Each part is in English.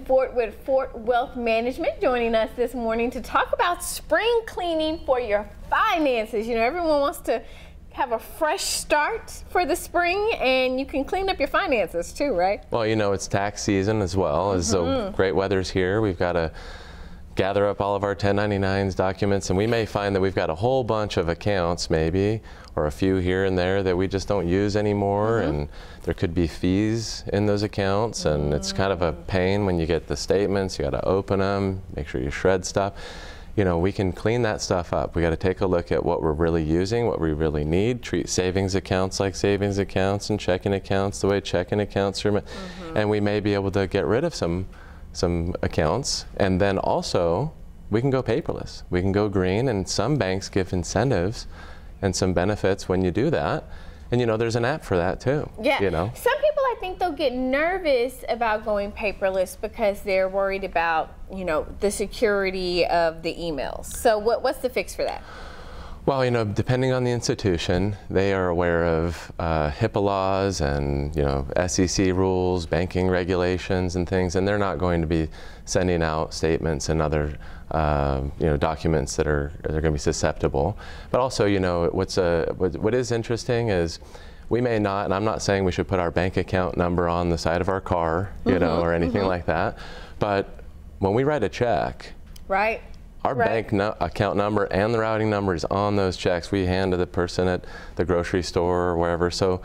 Fort with Fort Wealth Management joining us this morning to talk about spring cleaning for your finances. You know, everyone wants to have a fresh start for the spring, and you can clean up your finances too, right? Well, you know, it's tax season as well. As the great weather's here, we've got to gather up all of our 1099s documents, and we may find that we've got a whole bunch of accounts maybe, or a few here and there that we just don't use anymore, and there could be fees in those accounts, and it's kind of a pain when you get the statements. You got to open them, make sure you shred stuff. You know, we can clean that stuff up. We got to take a look at what we're really using, what we really need, treat savings accounts like savings accounts and checking accounts the way checking accounts are, and we may be able to get rid of some accounts, and then also we can go paperless. We can go green, and some banks give incentives and some benefits when you do that. And you know, there's an app for that too. Yeah. You know, some people, I think, they'll get nervous about going paperless because they're worried about, you know, the security of the emails. So what's the fix for that? Well, you know, depending on the institution, they are aware of HIPAA laws and, you know, SEC rules, banking regulations and things, and they're not going to be sending out statements and other, you know, documents that are going to be susceptible. But also, you know, what is interesting is we may not, and I'm not saying we should put our bank account number on the side of our car, you know, or anything like that, but when we write a check, right? Our bank account number and the routing number is on those checks we hand to the person at the grocery store or wherever. So,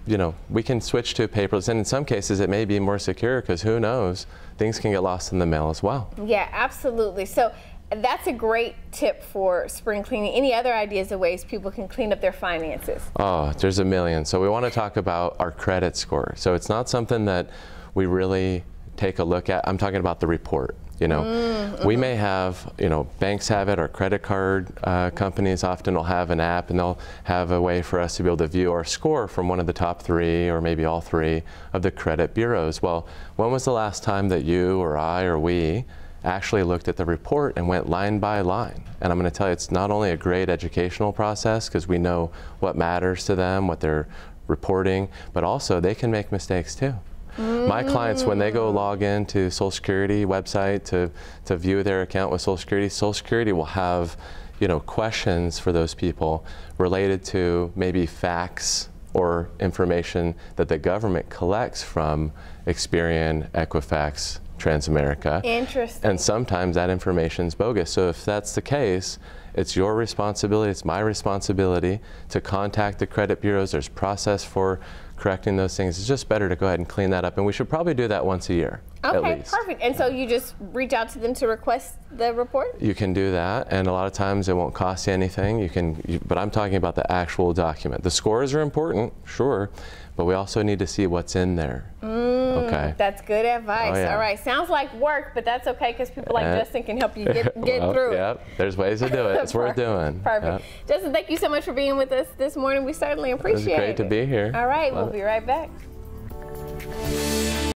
you know, we can switch to paperless, and in some cases it may be more secure because who knows, things can get lost in the mail as well. Yeah, absolutely. So that's a great tip for spring cleaning. Any other ideas of ways people can clean up their finances? Oh, there's a million. So we want to talk about our credit score. So it's not something that we really take a look at. I'm talking about the report. You know, we may have, you know, banks have it, or credit card companies often will have an app, and they'll have a way for us to be able to view our score from one of the top 3 or maybe all 3 of the credit bureaus. Well, when was the last time that you or I or we actually looked at the report and went line by line? And I'm going to tell you, it's not only a great educational process because we know what matters to them, what they're reporting, but also they can make mistakes too. My clients, when they go log into Social Security website to view their account with Social Security will have, you know, questions for those people related to maybe facts or information that the government collects from Experian, Equifax, Transamerica. Interesting. And sometimes that information is bogus. So if that's the case, it's your responsibility, it's my responsibility to contact the credit bureaus. There's process for correcting those things. It's just better to go ahead and clean that up, and we should probably do that once a year. Okay, at least. Perfect. And so you just reach out to them to request the report? You can do that, and a lot of times it won't cost you anything. But I'm talking about the actual document. The scores are important, sure, but we also need to see what's in there. Okay. That's good advice. Oh, yeah. All right, sounds like work, but that's okay because people like Justin can help you get through it. Yep, there's ways to do it. It's worth doing. Perfect. Yep. Justin, thank you so much for being with us this morning. We certainly appreciate it. It was great to be here. All right, we'll be right back.